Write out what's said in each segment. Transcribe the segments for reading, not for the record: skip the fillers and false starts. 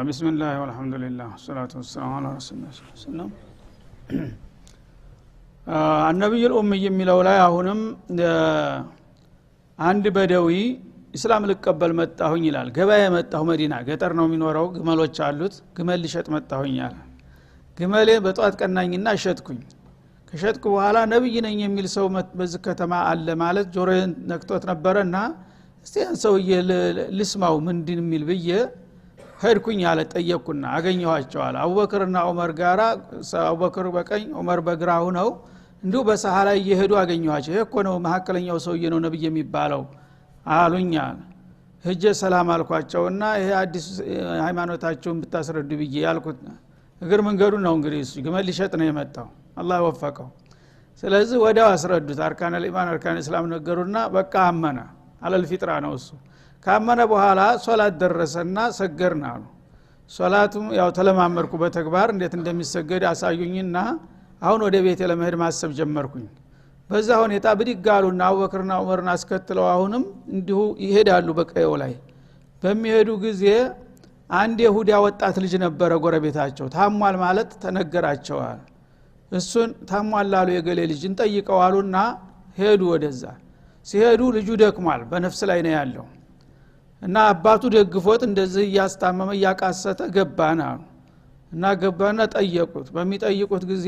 ቢስሚላህ ወልሐምዱሊላህ ወሰላቱ ወሰላሙ ዐላ ረሱሊላህ ሰለላሁ አነብዩል ኡምይ የሚለው ላይ አሁንም አንድ በደዊ እስላም ልቀበል መጣሁኝ ይላል። ገበያ መጣሁ፣ መዲና ገጠር ነው የሚኖረው፣ ግመሎች አሉት። ግመል ሊሸጥ መጣሁኝ አለ። ግመሌ በጧት ቀናኝና ሸጥኩኝ። ከሸጥኩ በኋላ ነብይ ነኝ የሚል ሰው በዚህ ከተማ አለ ማለት ጆሮዬን ነክቶት ነበርና እስቲ ያን ሰውዬ ልስማው ምንድን የሚል ብዬ ሄድኩኝ አለ። ጠየቅኩና አገኘኋቸው አለ። አቡበክርና ዑመር ጋራ፣ አቡበክር በቀኝ ዑመር በግራ ሆነው እንዲሁ በሰሃራ እየሄዱ አገኘኋቸው። ይሄ እኮ ነው መሐከለኛው ሰውዬ ነው ነብይ የሚባለው አሉኝ አለ። ሄጄ ሰላም አልኳቸውና ይሄ አዲስ ሃይማኖታቸውን ብታስረዱ ብዬ ያልኩት እግር መንገዱ ነው። እንግዲህ እሱ ግመል ሊሸጥ ነው የመጣው፣ አላህ ወፈቀው። ስለዚህ ወዲያው አስረዱት፣ አርካነል ኢማን አርካነል እስላም ነገሩና በቃ አመነ። አለል ፊጥራ ነው እሱ። ካመነ በኋላ ሶላት ደረሰና ሰገርና አሉ። ሶላቱም ያው ተለማመድኩ በተግባር እንዴት እንደሚሰገድ አሳዩኝና አሁን ወደ ቤት ለመሄድ ማሰብ ጀመርኩኝ። በዛ ሁኔታ ብድጋሉና አቡበክርና ዑመርን አስከትለው አሁንም እንዲሁ ይሄዳሉ። በቀየው ላይ በሚሄዱ ጊዜ አንድ ይሁዳ ወጣት ልጅ ነበረ ጎረቤታቸው። ታሟል ማለት ተነገራቸዋል። እሱን ታሟል ላሉ የገሌ ልጅ እንጠይቀው አሉና ሄዱ። ወደዛ ሲሄዱ ልጁ ደክሟል፣ በነፍስ ላይ ነው ያለው እና አባቱ ደግፎት እንደዚህ እያስታመመ እያቃሰተ ገባና እና ገባና ጠየቁት። በሚጠይቁት ጊዜ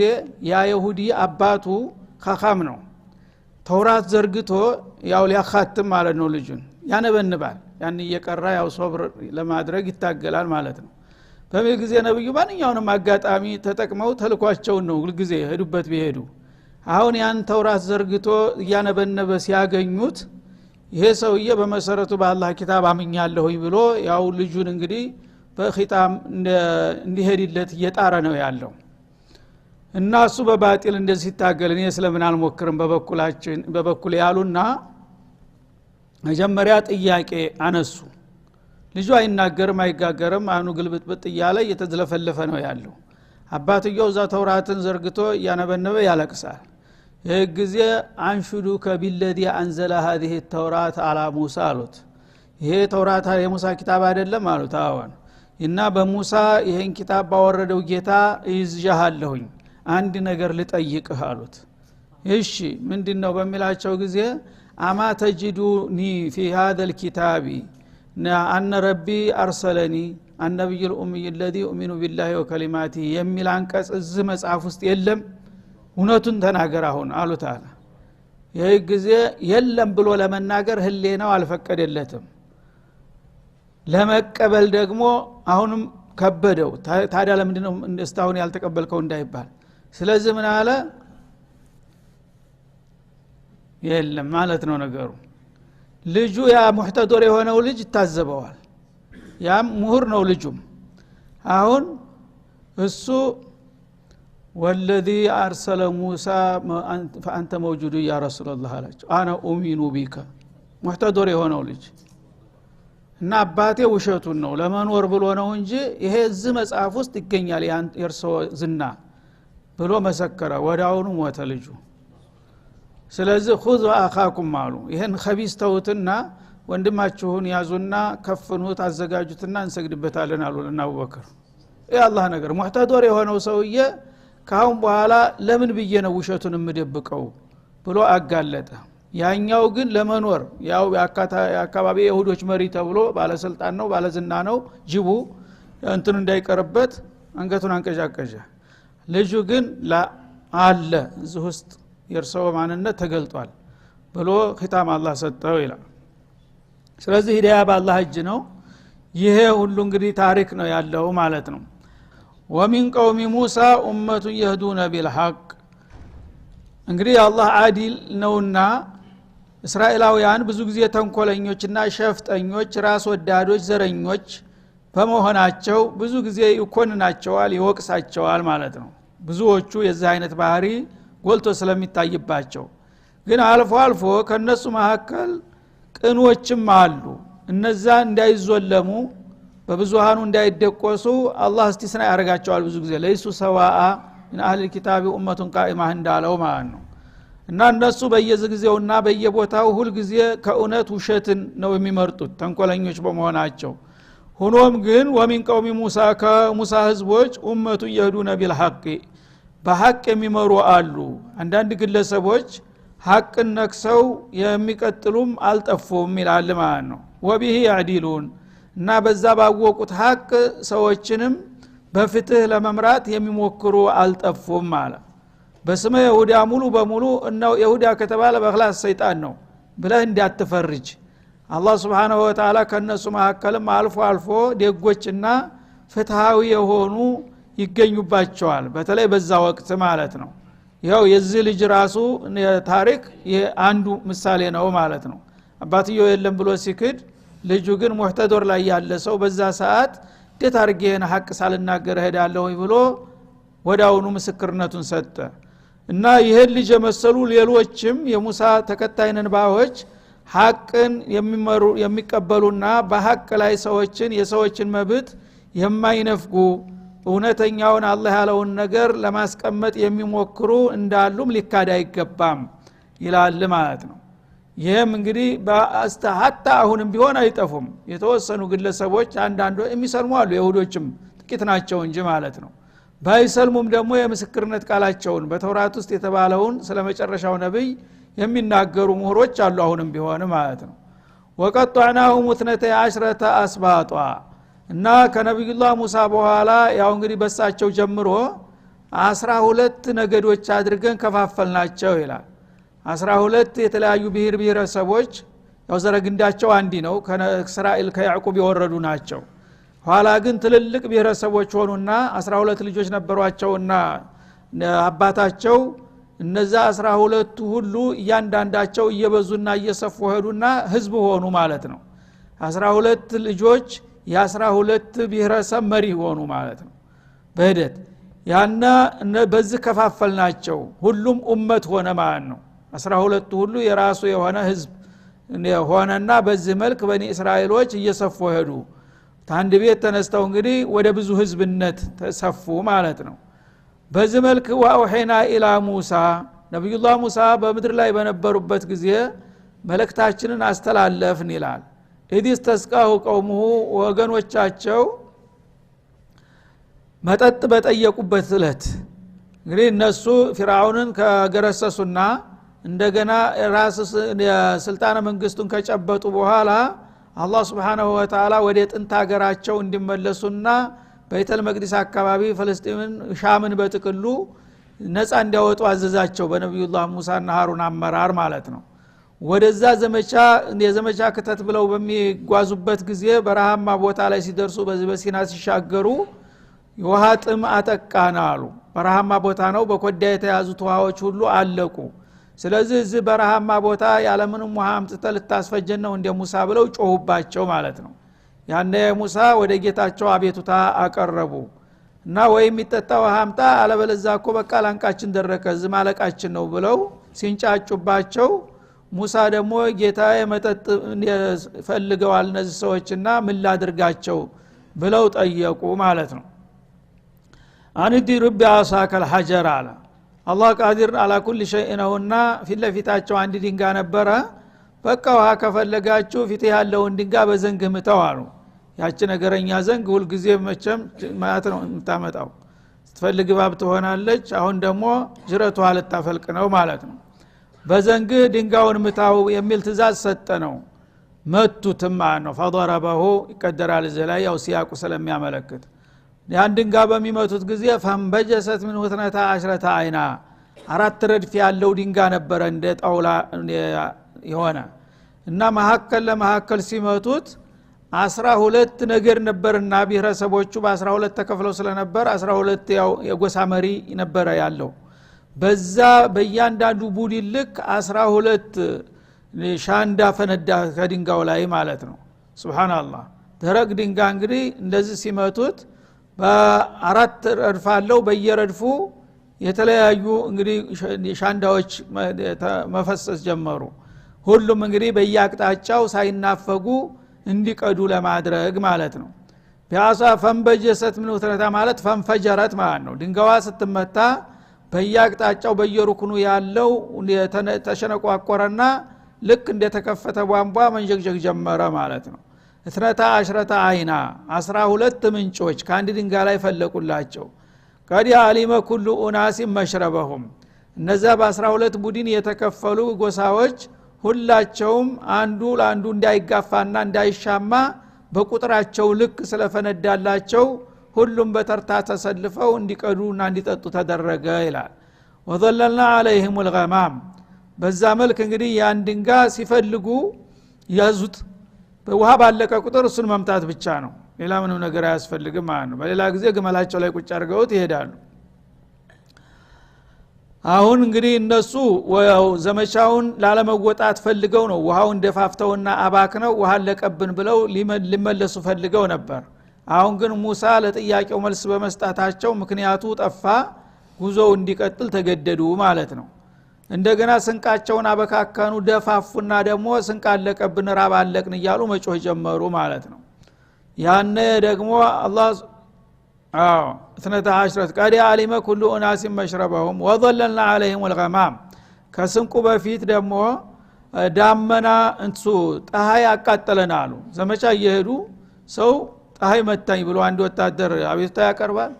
ያ ይሁዲ አባቱ ካካም ነው፣ ተውራት ዘርግቶ ያው ሊያኻትም ማለት ነው። ልጁን ያነበንባል፣ ያን እየቀራ ያው ሶብር ለማድረግ ይታገላል ማለት ነው። በዚህ ጊዜ ነብዩ ማንኛውንም አጋጣሚ ተጠቅመው ተልኳቸውን ነው ሁሉ ጊዜ ሄዱበት ቢሄዱ። አሁን ያን ተውራት ዘርግቶ እያነበነበ ሲያገኙት ይሄ ሰውዬ በመሰረቱ በአላህ ኪታብ አምኛለሁኝ ብሎ ያው ልጁን እንግዲህ በኺታም እንዲሄድለት እየጣረ ነው ያለው። እና እሱ በባጢል እንደዚህ ሲታገል እኔ ስለምን አልሞክርም በበኩል ያሉና መጀመሪያ ጥያቄ አነሱ። ልጁ አይናገርም አይጋገርም፣ አሁን ግልብጥብጥ እያለ እየተዝለፈለፈ ነው ያለው። አባትየው እዛ ተውራትን ዘርግቶ እያነበነበ ያለቅሳል። ይህ ጊዜ አንሹዱከ ቢለዚ አንዘለ هذه التوراة على موسى አሉት። ይሄ ተውራት የሙሳ ኪታብ አይደለም አሉት። አዎን። እና በሙሳ ይሄን ኪታብ ባወረደው ጌታ ይዝጃለሁኝ አንድ ነገር ልጠይቅህ አሉት። እሺ ምንድነው በሚላቸው ጊዜ አማ ተጅዱኒ في هذا الكتاب أن ربي أرسلني النبي الأمي الذي يؤمن بالله وكلماته የሚል አንቀጽ እዚህ መጽሐፍ ውስጥ የለም? እውነቱን ተናገር አሁን አሉት አለ። ይህ ጊዜ የለም ብሎ ለመናገር ህሊናው አልፈቀደለትም። ለመቀበል ደግሞ አሁንም ከበደው። ታዲያ ለምንድነው እስካሁን ያልተቀበልከው እንዳይባል። ስለዚህ ምን አለ? የለም ማለት ነው ነገሩ። ልጁ ያ ሙህተዶር የሆነው ልጅ ይታዘበዋል። ያም ምሁር ነው ልጁም። አሁን እሱ ወለዚ አርሰለ ሙሳ ፈአንተ መውጁዱ ያ ረሱላህ አላቸው። አና ኡሚኑ ቢከ ሙህተዶር የሆነው ልጅ እና አባቴ ውሸቱን ነው ለመኖር ብሎ ነው እንጂ ይሄ እዚህ መጽሐፍ ውስጥ ይገኛል የርሶ ዝና ብሎ መሰከረ። ወዳውኑ ሞተ ልጁ። ስለዚህ ኹዙ አኻኩም አሉ። ይሄን ኸቢስ ተውትና ወንድማችሁን ያዙና ከፍኑት አዘጋጁትና እንሰግድበታለን አሉ እና አቡበክር። አላህ ነገር ሙህተዶር የሆነው ሰውዬ ካሁን በኋላ ለምን ብዬ ነው ውሸቱን የምደብቀው ብሎ አጋለጠ። ያኛው ግን ለመኖር ያው የአካባቢ የይሁዶች መሪ ተብሎ ባለስልጣን ነው ባለዝና ነው ጅቡ እንትን እንዳይቀርበት አንገቱን አንቀጃቀጀ። ልጁ ግን አለ እዚህ ውስጥ የርሰው ማንነት ተገልጧል ብሎ ኺታም አላህ ሰጠው ይላል። ስለዚህ ሂዳያ በአላህ እጅ ነው። ይሄ ሁሉ እንግዲህ ታሪክ ነው ያለው ማለት ነው። ወሚን ቀውሚ ሙሳ ኡመቱ የህዱነ ቢልሐቅ። እንግዲህ አላህ አዲል ነውና እስራኤላውያን ብዙ ጊዜ ተንኮለኞችና ሸፍጠኞች፣ ራስ ወዳዶች፣ ዘረኞች በመሆናቸው ብዙ ጊዜ ይኮንናቸዋል፣ ይወቅሳቸዋል ማለት ነው። ብዙዎቹ የዚህ አይነት ባህሪ ጎልቶ ስለሚታይባቸው ግን አልፎ አልፎ ከነሱ መካከል ቅኖችም አሉ። እነዛ እንዳይዞለሙ በብዙሃኑ እንዳይደቆሱ አላህ እስቲስና ያረጋቸዋል። ብዙ ጊዜ ለይሱ ሰዋአ من اهل الكتاب امه قائمه እንዳለው ማለት ነው። እና እነሱ በየጊዜውና በየቦታው ሁሉ ጊዜ ከእውነት ውሸትን ነው የሚመርጡት ተንኮለኞች በመሆናቸው። ሆኖም ግን ወሚን ቀውሚ ሙሳ ከሙሳ ህዝቦች ኡመቱ የህዱነ ቢልሐቅ በሐቅ የሚመሩ አሉ አንዳንድ ግለሰቦች ሐቅን ነክሰው የሚቀጥሉም አልጠፉም ይላል ማለት ነው ወቢሂ ያዕዲሉን እና በዛ ባወቁት ሐቅ ሰዎችንም በፍትህ ለመምራት የሚሞክሩ አልጠፉም ማለት በስመ ይሁዳ ሙሉ በሙሉ ነው ይሁዳ ከተባለ በእኽላስ ሰይጣን ነው ብለህ እንዳትፈርጅ አላህ Subhanahu Wa Ta'ala ከነሱ መሐከልም አልፎ ደጎችና ፍትሃዊ የሆኑ ይገኙባቸዋል በተለይ በዛ ወቅት ማለት ነው ያው የዚህ ልጅ ራሱ ታሪክ አንዱ ምሳሌ ነው ማለት ነው አባትየው የለም ብሎ ሲክድ ልጁ ግን ሙህተዶር ላይ ያለ ሰው በዛ ሰዓት እንዴት አርገህና ሐቅ ሳልናገር ሄዳለሁ ብሎ ወዳውኑ ምስክርነቱን ሰጠ እና ይሄን ልጅ የመሰሉ ሌሎችም የሙሳ ተከታይነን ባዎች ሐቅን የሚመሩ የሚቀበሉና በሐቅ ላይ ሰዎችን የሰዎችን መብት የማይነፍጉ እውነተኛውን አላህ ያለውን ነገር ለማስቀመጥ የሚሞክሩ እንዳሉም ሊካዳ አይገባም ይላል ማለት ነው ይሄም እንግዲህ በአስተሐታ አሁንም ቢሆን አይጠፉም የተወሰኑ ግለሰቦች አንዳንዱ የሚሰልሙ አሉ ይሁዶችም ጥቂት ናቸው እንጂ ማለት ነው ባይሰልሙም ደግሞ የምስክርነት ቃላቸውን በተውራት ውስጥ የተባለውን ስለመጨረሻው ነብይ የሚናገሩ ምሁሮች አሉ አሁንም ቢሆን ማለት ነው ወቀጣናሁ ሙትነተ አሽረተ አስባጧ እና ከነብዩላህ ሙሳ በኋላ ያው እንግዲህ በሳቸው ጀምሮ 12 ነገዶች አድርገን ከፋፈልናቸው ይላል 12 የተለያዩ ብሔረሰቦች ያው ዘረግንዳቸው አንዲ ነው ከእስራኤል ከያዕቆብ የወረዱ ናቸው ኋላ ግን ትልልቅ ብሔረሰቦች ሆኑና 12 ልጆች ነበሯቸውና አባታቸው እነዛ 12 ሁሉ እያንዳንዳቸው እየበዙና እየሰፉ ሄዱና ህዝብ ሆኑ ማለት ነው 12 ልጆች የ12 ብሔረሰብ መሪ ሆኑ ማለት ነው በሂደት ያና በዚህ ከፋፈልናቸው ሁሉም ኡመት ሆነ ማለት ነው 12 ሁሉ የራሱ የሆነ ህዝብ ሆነና በዚህ መልክ በኒ እስራኤሎች እየሰፉ ሄዱ ታንድ ቤት ተነስተው እንግዲህ ወደ ብዙ ህዝብነት ተሰፉ ማለት ነው በዚህ መልክ ወአውሂና ኢላ ሙሳ ነብዩላህ ሙሳ በመድር ላይ በነበሩበት ጊዜ መልእክታችንን አስተላለፍን ይላል ኢዲስ ተስቃው ቀውሙ ወገኖቻቸው መጠጥ በጠየቁበት ዕለት እንግዲህ እነሱ ፊርዓውንን ከገረሰሱና እንደገና ራስ ስልጣነ መንግስቱን ከጨበጡ በኋላ አላህ Subhanahu Wa Ta'ala ወደ ጥንት ሀገራቸው እንዲመለሱና በይተል መቅዲስ አካባቢ ፍልስጤምን ሻምን በጥቅሉ ነፃ እንዲያወጡ አዘዛቸው በነብዩላህ ሙሳና ሃሩን አመራር ማለት ነው ወደዛ የዘመቻ ከተት ብለው በሚጓዙበት ጊዜ በረሃማ ቦታ ላይ ሲደርሱ በሲና ሲሻገሩ የውሃ ጥም አጠቃናሉ በረሃማ ቦታ ነው በኮዳ የተያዙት ውሃዎች ሁሉ አለቁ ስለዚህ እዚህ በረሃማ ቦታ ያለምንም ውሃ አምጥተህ ልታስፈጀን ነው እንደ ሙሳ ብለው ጮሁባቸው ማለት ነው ያነ ሙሳ ወደ ጌታቸው አቤቱታ አቀረቡ እና ወይም ይጠጣ ውሃ አምጣ አለበለዚያ እኮ በቃ ላንቃችን ደረከ ዝማለቃችን ነው ብለው ሲንጫጩባቸው ሙሳ ደግሞ ጌታዬ መጠጥ ፈልገዋል እነዚህ ሰዎችና ምን ላድርጋቸው ብለው ጠየቁ ማለት ነው አንዲ ረቢ አሳከል ሐጀር አለ አላህ ቃዲር አላ ኩል ሸይء ነውና ፊትለፊታቸው አንድ ድንጋይ ነበረ በቃ ውሃ ከፈለጋችሁ ፊት ያለውን ድንጋይ በዘንግ ምተው አሉ ያቺ ነገረኛ ዘንግ ሁሉ ጊዜ መቸም ማለት ነው የምታመጣው ስትፈልግ ባብ ትሆናለች አሁን ደግሞ ጅረቷ ልታፈልቅ ነው ማለት ነው በዘንግ ድንጋዩን ምታው የሚል ትእዛዝ ሰጠ ነው መቱትም ማለት ነው ፈضربه ይቀደራል ዘላይ ያው ሲያቁ ስለሚያመለክት ያን ድንጋይ በሚመቱት ጊዜ ፈንበጀሰት ምን ወትነታ 10 አይና አራት ረድፍ ያለው ድንጋይ ነበር እንደ ጣውላ የሆነ እና መሐከል ለመሐከል ሲመቱት 12 ነገር ነበርና ብሔረሰቦቹ በ12 ተከፍለው ስለነበር 12 ያው የጎሳ መሪ ነበር ያለው በዛ በእያንዳንዱ ቡድን ልክ 12 ሻንዳ ፈነዳ ከድንጋው ላይ ማለት ነው ሱብሃንአላህ ደረቅ ድንጋይ እንግዲህ እንደዚህ ሲመቱት በአራት ረድፍ አለው በየረድፉ የተለያዩ እንግዲህ ሻንዳዎች መፈሰስ ጀመሩ ሁሉም እንግዲህ በየአቅጣጫው ሳይናፈጉ እንዲቀዱ ለማድረግ ማለት ነው ቢያሳ ፈንበጀሰት ምን ወተረታ ማለት ፈንፈጀረት ማለት ነው ድንጋዋ ስትመታ በየአቅጣጫው በየሩክኑ ያለው ተሸነቋቆረና ልክ እንደተከፈተ ቧንቧ መንጀግጀግ ጀመረ ማለት ነው 12 አይና 12 ምንጮች ከአንድ ድንጋይ ላይ ፈለቁላቸው ቀዲ አሊመ ኩሉ ኡናስ መሽረበሁም እነዛ በ12 ቡድን የተከፈሉ ጎሳዎች ሁላቸውም አንዱ ለአንዱ እንዳይጋፋና እንዳይሻማ በቁጥራቸው ልክ ስለፈነዳላቸው ሁሉም በተርታ ተሰልፈው እንዲቀዱና እንዲጠጡ ተደረገ ይላል ወዘለልና عليهم الغمام በዛ መልክ እንግዲህ ያን ድንጋይ ሲፈልጉ ያዙት በውሃ ባለቀ ቁጥር እሱን መምታት ብቻ ነው ሌላ ምንም ነገር አያስፈልግም ማለት ነው በሌላ ጊዜ ግመላቸው ላይ ቁጭ አድርገውት ይሄዳሉ አሁን እንግዲህ እነሱ ወያው ዘመቻውን ላለመወጣት ፈልገው ነው ውሃውን ደፋፍተውና አባክነው ውሃ ለቀብን ብለው ሊመለሱ ፈልገው ነበር አሁን ግን ሙሳ ለጥያቄው መልስ በመስጣታቸው ምክንያቱ ጠፋ ጉዞው እንዲቀጥል ተገደዱ ማለት ነው እንደገና ስንቃቸውን አበካከኑ ደፋፉና ደግሞ ስንቅ አለቀብን ራብ አለቅን እያሉ መጮህ ጀመሩ ማለት ነው ያነ ደግሞ አላህ 12 قد علم كل اناس مشربهم وظللنا عليهم الغمام ከስንቁ በፊት ደግሞ ዳመና እንሱ ፀሐይ አቃጠለናሉ ዘመቻ እየሄዱ ሰው ፀሐይ መታኝ ብሎ አንድ ወታደር አቤቱታ ያቀርባል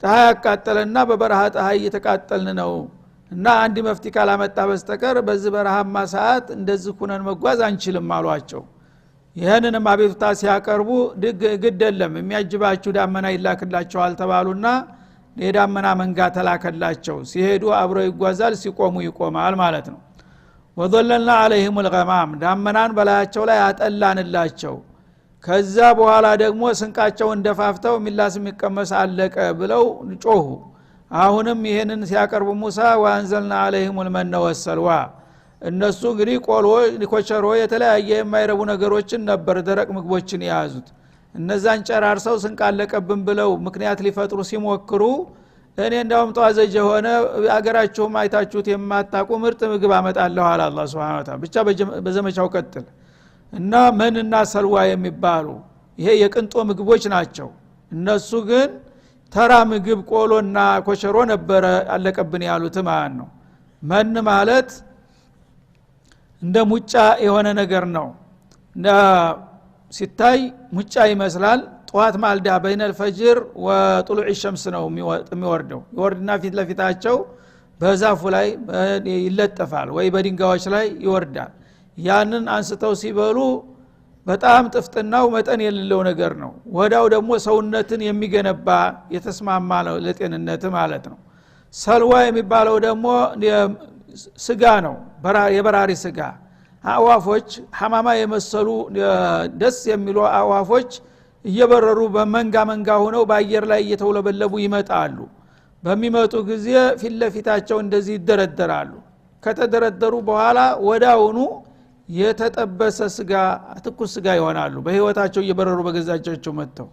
ፀሐይ አቃጠለና በበረሃ ፀሐይ እየተቃጠልን ነው እና አንድ መፍትሄ ካላመጣ በስተቀር በዚህ በረሃማ ሰዓት እንደዚህ ኩነን መጓዝ አንችልም አሏቸው ይሄንንም አቤቱታ ሲያቀርቡ ግደለም የሚያጅባችሁ ዳመና ይላክላቸዋል ተባሉና የዳመና መንጋ ተላከላቸው ሲሄዱ አብረው ይጓዛል ሲቆሙ ይቆማል ማለት ነው ወዘለልና عليهم الغمام ዳመናን በላያቸው ላይ አጠላንላቸው ከዛ በኋላ ደግሞ ስንቃቸው እንደፋፍተው ሚላስ የሚቀመስ አለቀ ብለው ጮሁ አሁንም ይሄንን ሲያቀርቡ ሙሳ ወአንዘልና عليهم المن والسلوى እነሱ እንግዲህ ቆሎ ሊኮቸሮ የተለያየ የማይረቡ ነገሮችን ነበር ደረቅ ምግቦችን ያዙት እነዛን ጨራርሰው ስንቃለቀብን ብለው ምክንያት ሊፈጥሩ ሲሞክሩ እኔ እንዳውም ተዋዘጀ ሆነ አገራችሁም አይታችሁት የማታቁ ምርጥ ምግብ አመጣለሁ አለ አላህ Subhanahu Wa Ta'ala ብቻ በዘመቻው ቀጥል እና መንና ሰልዋ የሚባሉ ይሄ የቅንጦ ምግቦች ናቸው እነሱ ግን ተራ ምግብ ቆሎና ኮቸሮ ነበር አለቀብን ያሉት ማለት ነው መን ማለት እንደ ሙጫ የሆነ ነገር ነው ሲታይ ሙጫ ይመስላል ጧት ማልዳ በይነል ፈጅር ወጥሉዕ ሸምስ ነው የሚወርደው ይወርድና ፊት ለፊታቸው በዛፉ ላይ ይለጠፋል ወይ በድንጋዮች ላይ ይወርዳል ያንን አንስተው ሲበሉ በጣም ጥፍጥናው መጠን የሌለው ነገር ነው ወዳው ደግሞ ሰውነትን የሚገነባ የተስማማ ነው ለጤንነት ማለት ነው ሰልዋ የሚባለው ደግሞ ስጋ ነው የበራሪ ስጋ አዋፎች ሐማማ የመሰሉ ደስ የሚሉ አዋፎች እየበረሩ በመንጋ ሆነው በአየር ላይ እየተውለበለቡ ይመጣሉ በሚመጡ ጊዜ ፊትለፊታቸው እንደዚህ ይደረደራሉ ከተደረደሩ በኋላ ወዳውኑ የተጠበሰ ስጋ ትኩስ ስጋ ይሆናሉ በህይወታቸው እየበረሩ በገዛቸው መጥተው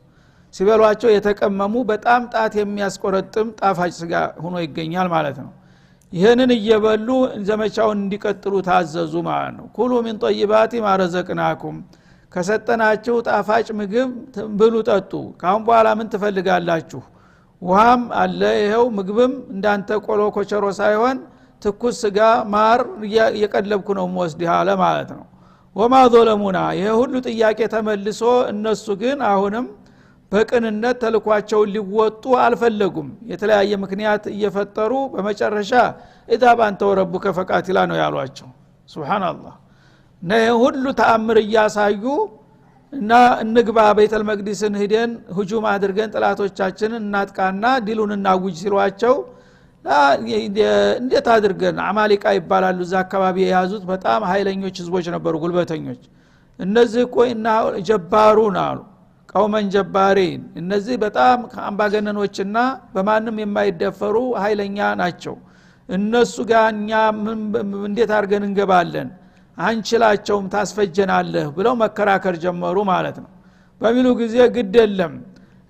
ሲበሏቸው የተቀመሙ በጣም ጣት የሚያስቆረጥም ጣፋጭ ስጋ ሆኖ ይገኛል ማለት ነው ይሄንን እየበሉ ዘመቻውን እንዲቀጥሉ ታዘዙ ማለት ነው ኩሉ ሚን ጠይባቲ ማረዘቅናኩም ከሰጠናችሁ ጣፋጭ ምግብ ብሉ ጠጡ ካሁን በኋላ ምን ትፈልጋላችሁ ውሃም አለ ይሄው ምግብም እንዳንተ ቆሎ ኮቸሮ ሳይሆን ትኩስ ስጋ ማር የቀለብኩ ነው ወስደህ አለ ማለት ነው ወማ ظلمونا ይሄ ሁሉ ጥያቄ ተመልሶ እነሱ ግን አሁንም በቅንነት ተልኳቸው ሊወጡ አልፈለጉም የተለያየ ምክንያት እየፈጠሩ በመጨረሻ ኢዳባ አንተ ወረቡከ ፈቃቲላ ነው ያሏቸው ሱብሃንአላህ ነይ ሁሉ ተአምር ያሳዩ እና እንግባ ቤተል መቅዲስን ሄደን ሁጁም አድርገን ጥላቶቻችንን እናጥቃና ዲሉን እናውጅ ሲሏቸው እንዴት አድርገን አማሊቃ ይባላሉ እዛ አካባቢ የያዙት በጣም ኃይለኞች ህዝቦች ነበሩ ጉልበተኞች እነዚህ እኮ እና ጀባሩን አሉ ቀውመን ጀባሪን እነዚህ በጣም አምባገነኖችና በማንም የማይደፈሩ ኃይለኛ ናቸው እነሱ ጋኛ እንዴት አድርገን እንገባለን አንችላቸውም ታስፈጀናለህ ብለው መከራከር ጀመሩ ማለት ነው በሚሉ ጊዜ ግድ የለም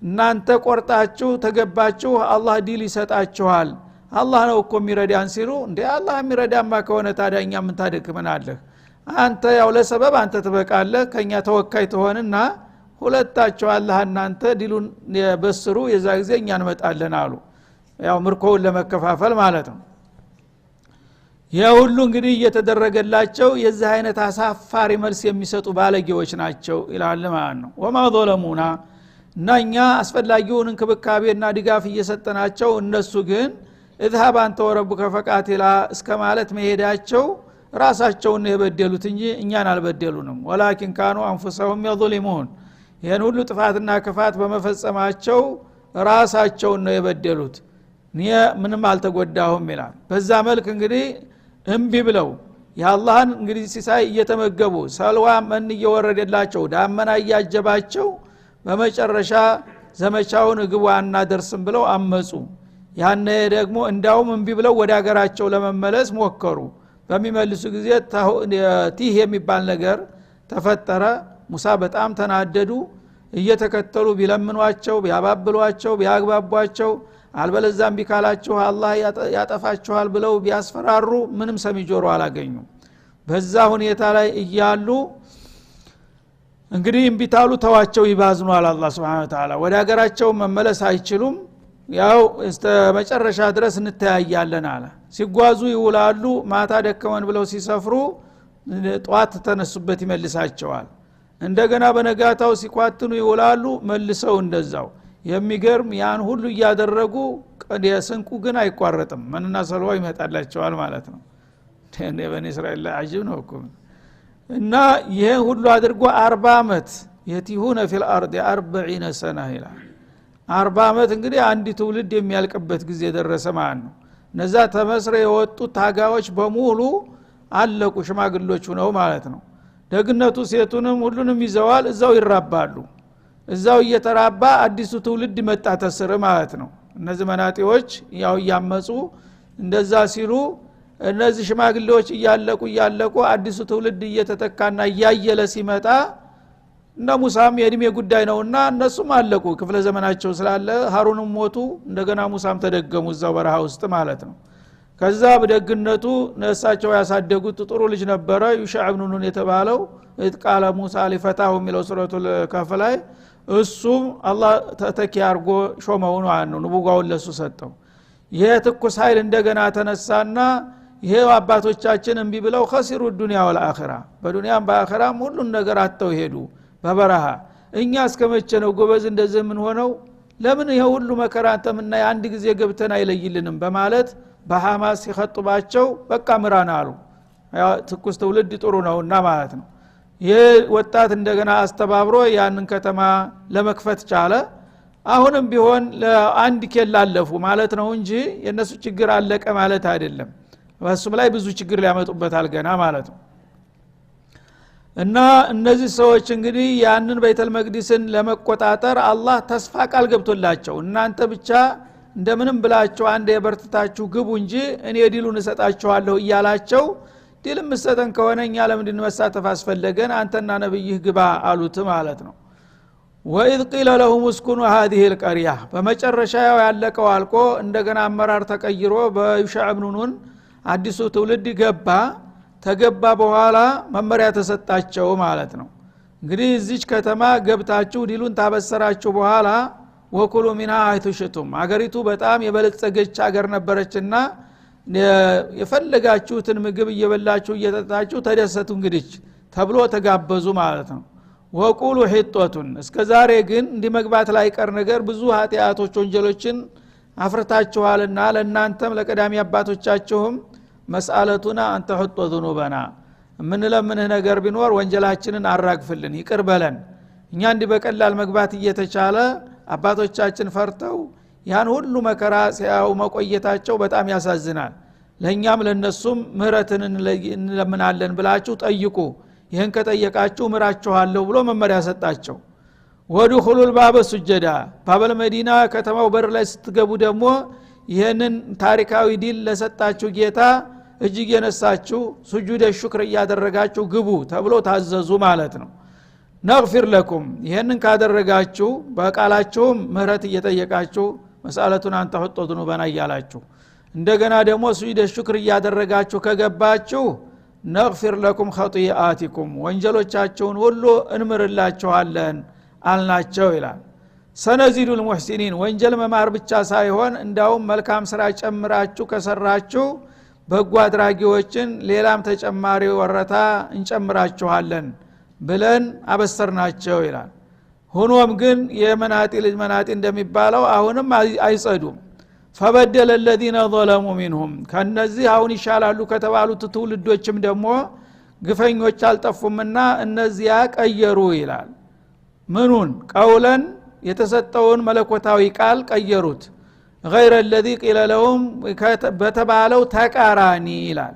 እናንተ ቆርጣችሁ ተገባችሁ አላህ ዲል ይሰጣችኋል አላህ ነው እኮ የሚረዳን ሲሉ እንዴ አላህ የሚረዳማ ከሆነ ታዲያኛ ምን ታደክመናለህ አንተ ያው ለሰበብ አንተ ትበቃለህ ከኛ ተወካይ ትሆንና ሁለታቸው አላህ እናንተ ዲሉን በስሩ የዛ ጊዜ እኛ እንመጣለን አሉ ያው ምርኮውን ለመከፋፈል ማለት ነው የሁሉ እንግዲህ እየተደረገላቸው የዚህ አይነት አሳፋሪ መልስ የሚሰጡ ባለጌዎች ናቸው ይላል ማለት ነው። ወማ ظلمونا እና እኛ አስፈላጊውን እንክብካቤና ድጋፍ እየሰጠናቸው እነሱ ግን اذهب انت وربك فقاتلا እስከ ማለት መሄዳቸው ራሳቸውን የበደሉት እንጂ እኛን አልበደሉንም። ወላኪን كانوا انفسهم يظلمون ይሄን ሁሉ ጥፋትና ክፋት በመፈጸማቸው ራሳቸውን ነው የበደሉት እኔ ምንም አልተጎዳሁም ይላል። በዛ መልክ እንግዲህ እምቢ ብለው ያላህን እንግዲህ ሲሳይ እየተመገቡ ሰልዋ ምን እየወረደላቸው ዳመና እያጀባቸው በመጨረሻ ዘመቻውን ግቧና ደርስም ብለው አመጹ። ያነ ደግሞ እንዳውም እምቢ ብለው ወደ ሀገራቸው ለመመለስ ሞከሩ። በሚመልሱ ጊዜ ቲህ የሚባል ነገር ተፈጠረ። ሙሳ በጣም ተናደዱ። እየተከተሉ ቢለምኗቸው ቢያባብሏቸው ቢያግባቧቸው አልበለዛም ቢካላችሁ አላህ ያጠፋችኋል ብለው ቢያስፈራሩ ምንም ሰሚ ጆሮ አላገኙ። በዛ ሁኔታ ላይ እያሉ እንግዲህ እምቢታሉ ተዋቸው ይባዝኗል አላህ Subhanahu Wa Ta'ala ወደ ሀገራቸው መመለስ አይችሉም። ያው እስከ መጨረሻ ድረስ እንተያያለን አለ። ሲጓዙ ይውላሉ። ማታ ደከመን ብለው ሲሰፍሩ ጧት ተነሱበት ይመልሳቸዋል። እንደገና በነጋታው ሲቋጥኑ ይውላሉ። መልሰው እንደዛው የሚገርም ያን ሁሉ እያደረጉ የስንቁ ግን አይቋረጥም። መንና ሰልዋ ይመጣላቸዋል ማለት ነው። እንደ በኒ እስራኤል አጅብ ነው እኮ። እና ይሄ ሁሉ አድርጎ 40 አመት የቲሁነ ፊል አርድ 40 ሰና ይላል። 40 አመት እንግዲህ አንድ ትውልድ የሚያልቅበት ጊዜ ደረሰ ማለት ነው። እነዛ ተመስረ የወጡት ታጋዮች በሙሉ አለቁ፣ ሽማግሎች ሆነው ማለት ነው። ደግነቱ ሴቱንም ሁሉንም ይዘዋል፣ እዛው ይራባሉ። እዛው እየተራባ አዲሱ ትውልድ መጣ ተስረ ማለት ነው። እነዚህ መናጢዎች ያው ያመጹ እንደዛ ሲሉ እነዚህ ሽማግሌዎች እያለቁ አዲሱ ትውልድ እየተተካና እያየለ ሲመጣ እና ሙሳም የእድሜ ጉዳይ ነውና እነሱም አለቁ። ክፍለ ዘመናቸው ስላለ ሃሩንም ሞቱ። እንደገና ሙሳም ተደገሙ እዛው በረሃ ውስጥ ማለት ነው። ከዛ በደግነቱ ነሳቸው ያሳደጉት ጥሩ ልጅ ነበረ ዩሻዕ ኢብኑ ኑን የተባለው ቃለ ሙሳ ሊፈታሁ የሚለው ሱረቱል ከፍ ላይ እሱም አላህ ተተኪ አርጎ ሾመው ነው ንቡጋውን ለሱ ሰጠው። ይሄ ትኩስ ኃይል እንደገና ተነሳና ይሄ አባቶቻችን እንቢ ብለው خسሩ الدنيا والآخرة በዱንያም በአኺራም ሁሉን ነገር አጥተው ሄዱ በበረሃ። እኛ እስከመቼ ነው ጎበዝ እንደዚህ ምን ሆነው ለምን ይሄ ሁሉ መከራ አንተምና አንድ ጊዜ ገብተን አይለይልንም በማለት በሐማስ ሲخطባቸው በቃ ምራና አሉ። ያ ትኩስ ትውልድ ጥሩ ነውና ማለት ነው። ይሄ ወጣት እንደገና አስተባብሮ ያንን ከተማ ለመክፈት ቻለ። አሁንም ቢሆን ለአንድ ኬላ አለፉ ማለት ነው እንጂ የነሱ ችግር አለቀ ማለት አይደለም። በሱም ላይ ብዙ ችግር ሊያመጡበታል ገና ማለት ነው። እና እነዚህ ሰዎች እንግዲህ ያንን ቤተል መቅዲስን ለመቆጣጠር አላህ ተስፋ ቃል ገብቶላቸው እናንተ ብቻ እንደምንም ብላችሁ አንድ የበርትታችሁ ግቡ እንጂ እኔ ዲሉን እሰጣችኋለሁ እያላቸው ዲል መስጠን ከሆነ እኛ ለምንድን መሳተፍ አስፈለገን አንተና ነብይህ ግባ አሉት ማለት ነው። ወኢዝ ቂለ ለሁም እስኩኑ هذه القريه በመጨረሻ ያለቀው አልቆ እንደገና አመራር ተቀይሮ በዩሻዕ ኢብኑ ኑን አዲሱ ትውልድ ተገባ በኋላ መመሪያ ተሰጣቸው ማለት ነው። እንግዲህ እዚች ከተማ ገብታችሁ ዲሉን ታበሰራችሁ በኋላ ወኩሉ ሚና አይቱሽቱም አገሪቱ በጣም የበለጸገች አገር ነበረችና የፈለጋችሁትን ምግብ እየበላችሁ እየጠጣችሁ ተደሰቱ እንግዲህ ተብሎ ተጋበዙ ማለት ነው። ወቁሉ ሂጦቱን እስከዛሬ ግን እንዲመግባት ላይ ቀር ነገር ብዙ ኃጢያቶች ወንጀሎችን አፍርታችኋልና ለእናንተም ለቀዳሚ አባቶቻችሁም መስአለቱና አንተ ሑጦ ذنوبنا ምን ለምንህ ነገር ቢኖር ወንጀላችንን አራግፍልን ይቅር በለን። እኛ እንዲህ በቀላል መግባት እየተቻለ አባቶቻችን ፈርተው ያን ሁሉ መከራ ሲያው መቆየታቸው በጣም ያሳዝናል። ለኛም ለነሱም ምህረትን እንለምናለን ብላችሁ ጠይቁ። ይሄን ከጠየቃችሁ ምራችኋለሁ ብሎ መመሪያ ሰጣቸው። ወድኹሉል ባበ ሱጀዳ ባበል መዲና ከተማው በር ላይ ስትገቡ ደግሞ ይሄንን ታሪካዊ ዲል ለሰጣችሁ ጌታ እጅግ የነሳችሁ ሱጁደ ሹክር ያደረጋችሁ ግቡ ተብሎ ታዘዙ ማለት ነው። ነግፊር ለኩም ይሄንን ካደረጋችሁ በቃላችሁም ምህረት እየጠየቃችሁ መስአለቱን አንተ ሑጦ ذنوبنا እያላችሁ እንደገና ደግሞ ሱጁደ ሹክር ያደረጋችሁ ከገባችሁ ነግፊር ለኩም ኸጢአቲኩም ወንጀሎቻችሁን ሁሉ እንምርላችኋለን አልናቸው ይላል። ሰነዚዱል ሙህሲኒን ወንጀል መማር ብቻ ሳይሆን እንዳውም መልካም ስራ ጨምራችሁ ከሰራችሁ በጎ አድራጊዎችን ሌላም ተጨማሪ ወረታ እንጨምራችኋለን ብለን አበሰርናቸው ይላል። ሆኖም ግን የመናጢ ልጅ መናጢ እንደሚባለው አሁንም አይጸዱም። فبدل الذين ظلموا منهم ከነዚህ አሁን ይሻላሉ ከተባሉት ትውልዶችም ደግሞ ግፈኞች አልጠፉምና እነዚያ ቀየሩ ይላል። ምኑን ቀውለን የተሰጠውን መለኮታዊ ቃል ቀየሩት። غير الذي قيل لهم በተባለው ተቃራኒ ይላል።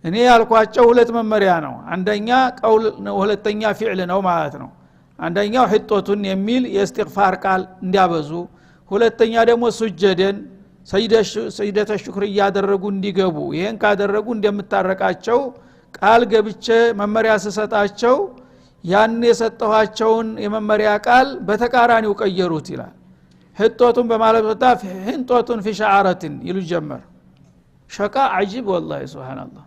እኔ ያልኳቸው ሁለት መመሪያ ነው። አንደኛ ቀውል ነው፣ ሁለተኛ ፊዕል ነው ማለት ነው። አንደኛው ህጦቱን የሚል የእስትግፋር ቃል እንዲያበዙ፣ ሁለተኛ ደግሞ ሱጀደን ሰይደተ ሽክር ያደረጉ እንዲገቡ። ይሄን ካደረጉ እንደምታረቃቸው ቃል ገብቼ መመሪያ ስሰጣቸው ያን የሰጠኋቸውን የመመሪያ ቃል በተቃራኒው ቀየሩት ይላል። ህጦቱን በማለት ወጣ ህንጦቱን في شعارة ይሉ ጀመር። ሸቃ አጂብ والله سبحان الله።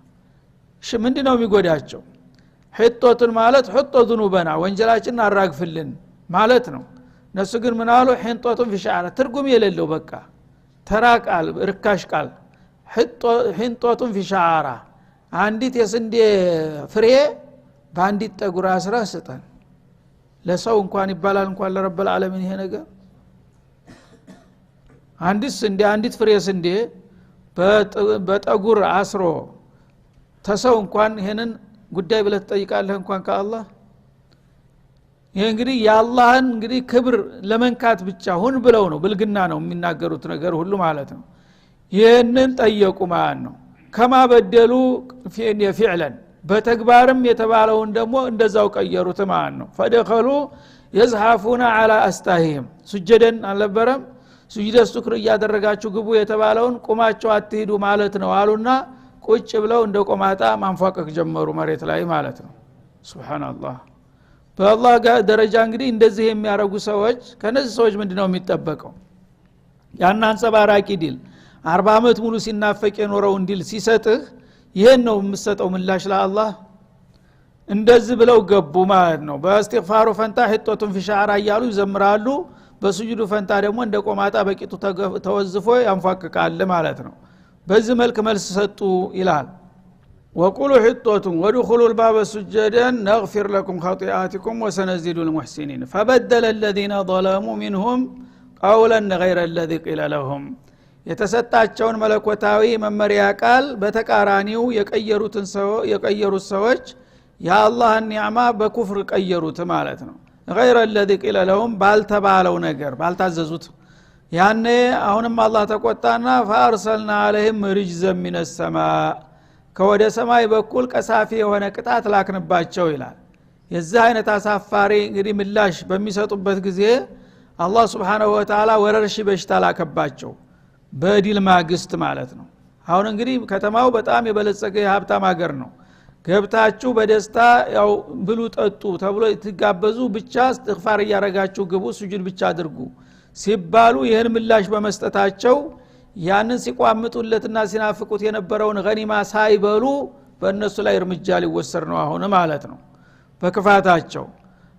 ምንድነው የሚጎዳቸው? ህጦቱን ማለት ህጦ ذنوبنا ወንጀላችንን አራግፍልን ማለት ነው። እነሱ ግን ምን አሉ? ህንጦቱን في شعارة ትርጉም የሌለው በቃ ተራ ቃል ርካሽ ቃል። ህንጦቱን في شعارة አንዲት የስንዴ ፍሬ በአንዲት ጠጉር አስራ ስጠን። ለሰው እንኳን ይባላል እንኳን ለረብ العالمين ይሄ ነገር። አንዲት ፍሬ ስንዴ በጠጉር አስሮ ተሰው እንኳን ይሄንን ጉዳይ ብለህ ትጠይቃለህ እንኳን ከአላህ። ይሄ እንግዲህ የአላህን እንግዲህ ክብር ለመንካት ብቻ ሆን ብለው ነው፣ ብልግና ነው የሚናገሩት ነገር ሁሉ ማለት ነው። ይሄንን ጠየቁ ማለት ነው። ከማ በደሉ ፊዕለን በተግባርም የተባለውን ደግሞ እንደዛው ቀየሩት ማለት ነው። ፈደኸሉ يزحفون على استاههم سجدን አልነበረም ሱጁደ ሹክር ያደረጋችሁ ግቡ የተባለውን ቁማቸው አትሄዱ ማለት ነው አሉና ቁጭ ብለው እንደ ቆማጣ ማንፏቀቅ ጀመሩ መሬት ላይ ማለት ነው። ሱብሃንአላህ። በአላህ ደረጃ እንግዲህ እንደዚህ የሚያረጉ ሰዎች ከነዚህ ሰዎች ምንድነው የሚጠበቀው? ያን አንጸባራቂ ዲል 40 አመት ሙሉ ሲናፈቅ የኖረው እንዲል ሲሰጥህ ይሄን ነው የምሰጠው ምላሽ ለአላህ። እንደዚህ ብለው ገቡ ማለት ነው። በእስትግፋሩ ፈንታ ህጦቱን في شعارة እያሉ ይዘምራሉ። በሱጁዱ ፈንታ ደግሞ እንደ ቆማጣ በቂጡ ተወዝፎ ያንፏቅቃል ማለት ነው። በዚህ መልክ መልስ ሰጡ ይላል። وقولوا حطة وادخلوا الباب سجدا نغفر لكم خطيئاتكم وسنزيد المحسنين فبدل الذين ظلموا منهم قولا غير الذي قيل لهم የተሰጣቸውን መለኮታዊ መመሪያ ቃል በተቃራኒው የቀየሩት ሰዎች የአላህን ኒዕማ በኩፍር ቀየሩት ማለት ነው። غير الذي قيل لهم ባልተባለው ነገር ባልታዘዙት። ያኔ አሁንም አላህ ተቆጣና فارسلنا عليهم رجزا من السماء ከወደ ሰማይ በኩል ቀሳፊ የሆነ ቅጣት ላክንባቸው ይላል። የዚህ አይነት አሳፋሪ እንግዲህ ምላሽ በሚሰጡበት ጊዜ አላህ Subhanahu Wa Ta'ala ወረርሽ በሽታ ላከባቸው በዲል ማግስት ማለት ነው። አሁን እንግዲህ ከተማው በጣም የበለጸገ የሀብታም ሀገር ነው። ገብታችሁ በደስታ ያው ብሉ ጠጡ ተብሎ ይተጋበዙ ብቻ እስትግፋር ያረጋችሁ ግቡ ሱጁድ ብቻ አድርጉ ሲባሉ ይሄን ምላሽ በመስጠታቸው ያንን ሲቋምጡለትና ሲናፍቁት የነበረውን ገኒማ ሳይበሉ በእነሱ ላይ እርምጃ ሊወሰድ ነው አሁን ማለት ነው። በክፋታቸው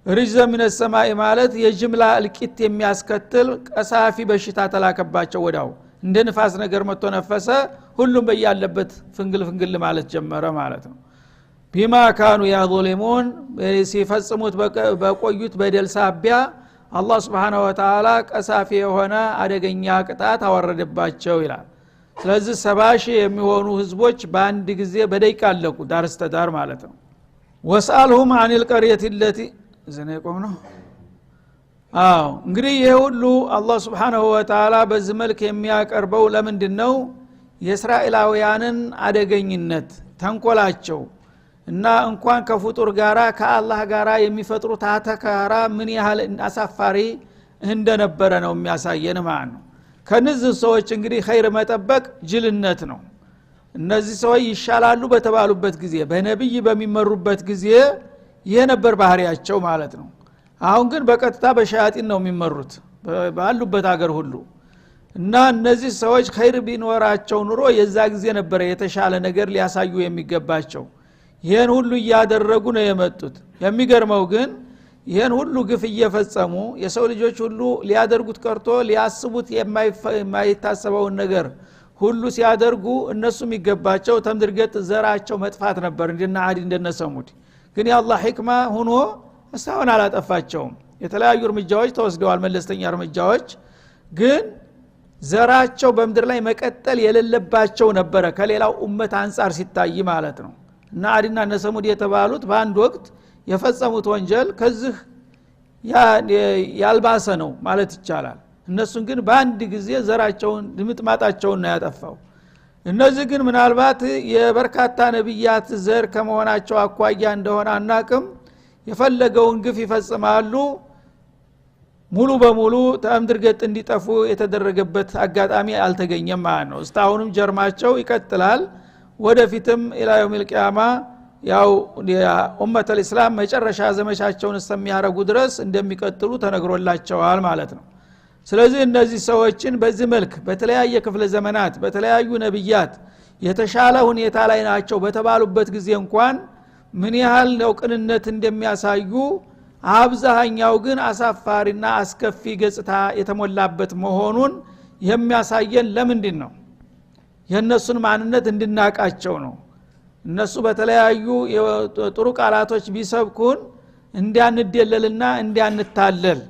ርጅዘ ሚነ ሰማይ ማለት የጅምላ እልቂት የሚያስከትል ቀሳፊ በሽታ ተላከባቸው። ወዳው እንደ ንፋስ ነገር መጥቶ ነፈሰ፣ ሁሉም በያለበት ፍንግል ማለት ጀመረ ማለት ነው። ቢማ ካኑ ያظلمون ሲፈጽሙት በቆዩት በደል ሳቢያ አላህ Subhanahu Wa Ta'ala ቀሳፊ የሆነ አደገኛ ቅጣት አወረደባቸው ይላል። ስለዚህ 70 ሺህ የሚሆኑ ህዝቦች በአንድ ጊዜ በደቂቃ አለቁ ዳር እስከ ዳር ማለት ነው። ወስአልሁም عن القريه التي ዘነቆም ነው። አዎ እንግዲህ ይሄ ሁሉ አላህ Subhanahu Wa Ta'ala በዚህ መልክ የሚያቀርበው ለምንድነው? የእስራኤላውያንን አደገኝነት ተንኮላቸው እና እንኳን ከፍጡር ጋራ ከአላህ ጋራ የሚፈጥሩት አተካራ ምን ያህል አሳፋሪ እንደነበረ ነው የሚያሳየን ማለት ነው። ከነዚህ ሰዎች እንግዲህ ኸይር መጠበቅ ጅልነት ነው። እነዚህ ሰዎች ይሻላሉ በተባሉበት ጊዜ በነብይ በሚመሩበት ጊዜ ይሄ ነበር ባህሪያቸው ማለት ነው። አሁን ግን በቀጥታ በሸያጢን ነው የሚመሩት ባሉበት ሀገር ሁሉ። እና እነዚህ ሰዎች ኸይር ቢኖራቸው ኑሮ የዛ ጊዜ ነበር የተሻለ ነገር ሊያሳዩ የሚገባቸው። ይሄን ሁሉ ያደረጉ ነው የመጡት። የሚገርመው ግን ይሄን ሁሉ ግፍ እየፈጸሙ የሰው ልጆች ሁሉ ሊያደርጉት ቀርቶ ሊያስቡት የማይታሰበውን ነገር ሁሉ ሲያደርጉ እነሱም ይገባቸው ተምድርገት ዘራቸው መጥፋት ነበር እንደና አዲ እንደነሰሙድ ግን የአላህ ህክማ ሆኖ እስካሁን አላጠፋቸውም የተለያዩ እርምጃዎች ተወስደዋል መለስተኛ እርምጃዎች ግን ዘራቸው በመድር ላይ መቀጠል የሌለባቸው ነበር ከሌላው ኡመት አንፃር ሲታይ ማለት ነው እና አዲና ነሰሙድ የተባሉት በአንድ ወቅት የፈጸሙት ወንጀል ከዚህ ያልባሰ ነው ማለት ይቻላል እነሱን ግን በአንድ ጊዜ ዘራቸውን ድምጥማጣቸውን ነው ያጠፋው እነዚህ ግን ምናልባት የበርካታ ነብያት ዘር ከመሆናቸው አኳያ እንደሆነ አናቅም የፈለገውን ግፍ ይፈጽማሉ ሙሉ በሙሉ ተምድርገት እንዲጠፉ የተደረገበት አጋጣሚ አልተገኘም ማለት ነው እስታሁንም ጀርማቸው ይቀጥላል ወደፊትም ኢላየውም القيامه ያው ኡመተል እስላም መጨረሻ ዘመቻቸውን እስከሚያረጉ ድረስ እንደሚቀጥሉ ተነግሮላቸዋል ማለት ነው ስለዚህ እነዚህ ሰዎችን በዚህ መልክ በተለያየ ክፍለ ዘመናት በተለያዩ ነብያት የተሻለ ሁኔታ ላይ ናቸው በተባሉበት ጊዜ እንኳን ምን ያህል ነው ቅንነት እንደሚያሳዩ አብዛኛው ግን አሳፋሪና አስከፊ ገጽታ የተሞላበት መሆኑን የሚያሳየን ለምንድን ነው የነሱን ማንነት እንድናቃቸው ነው እነሱ በተለያዩ ጥሩ ቃላቶች ቢሰብኩን እንዲያንደለልና እንዲያንታለል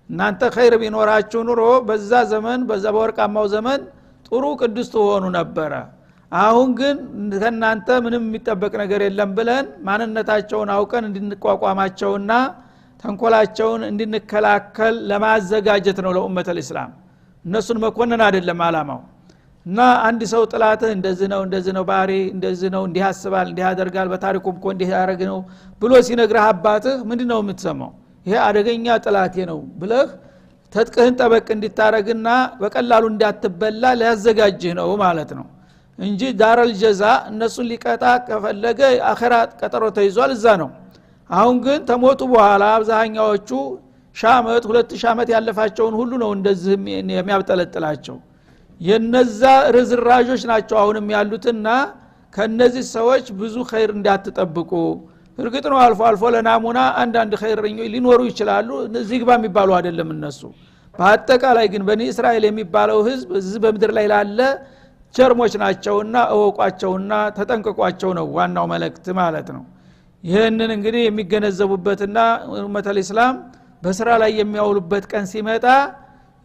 እናንተ ኸይር ቢኖራችሁ ኑሮ በዛ ዘመን በዛ በወርቃማው ዘመን ጥሩ ቅዱስ ሆኑ ነበር አሁን ግን ከናንተ ምንም የሚጠበቅ ነገር የለም ብለን ማንነታቸውን አውቀን እንድንቋቋማቸውና ተንኮላቸውን እንድንከላከል ለማዘጋጀት ነው ለኡመተል እስላም እነሱን መኮነን አይደለም አላማው እና አንድ ሰው ጥላትህ እንደዚህ ነው ባሪ እንደዚህ ነው እንዲህ ያስባል እንዲህ ያደርጋል በታሪኩም እኮ እንዲህ ያረግ ነው ብሎ ሲነግርህ አባትህ ምንድነው የምትሰማው ይሄ አደገኛ ጥላቴ ነው ብለህ ተጥቅህን ጠበቅ እንድታረግና በቀላሉ እንዳትበላ ሊያዘጋጅህ ነው ማለት ነው እንጂ ዳረል ጀዛ እነሱን ሊቀጣ ከፈለገ አኺራት ቀጠሮ ተይዟል እዛ ነው አሁን ግን ተሞቱ በኋላ አብዛኛዎቹ ሻመት 2000 አመት ያለፋቸውን ሁሉ ነው እንደዚህ የሚያብጠለጥላቸው የነዛ ርዝራጆች ናቸው አሁንም ያሉትና ከነዚህ ሰዎች ብዙ ኸይር እንዳትጠብቁ እርግጥ ነው አልፎ አልፎ ለናሙና አንዳንድ ኸይረኞች ሊኖሩ ይችላሉ እነዚህ ግባ የሚባሉ አይደለም እነሱ በአጠቃላይ ግን በኒ እስራኤል የሚባለው ህዝብ እዚህ በመድር ላይ ላለ ቸርሞች ናቸውና እወቋቸውና ተጠንቀቋቸው ነው ዋናው መልእክት ማለት ነው ይሄንን እንግዲህ የሚገነዘቡበትና ኡመተል እስላም በስራ ላይ የሚያውሉበት ቀን ሲመጣ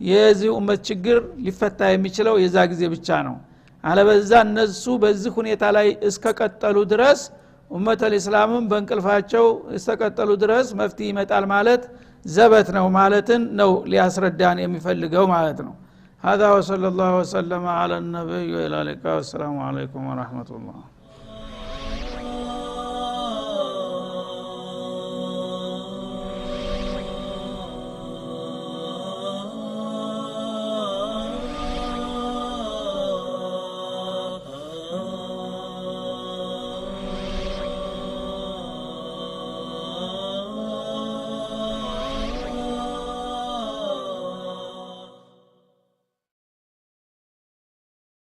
የዚህ ኡመት ችግር ሊፈታ የሚችለው የዛ ጊዜ ብቻ ነው አለበዛ እነሱ በዚህ ሁኔታ ላይ እስከቀጠሉ ድረስ ኡመተል እስላምም በእንቅልፋቸው እስከቀጠሉ ድረስ መፍትሄ ይመጣል ማለት ዘበት ነው ማለትን ነው ሊያስረዳን የሚፈልገው ማለት ነው هذا وصلى الله وسلم على النبي وعلى اله وصحبه والسلام عليكم ورحمه الله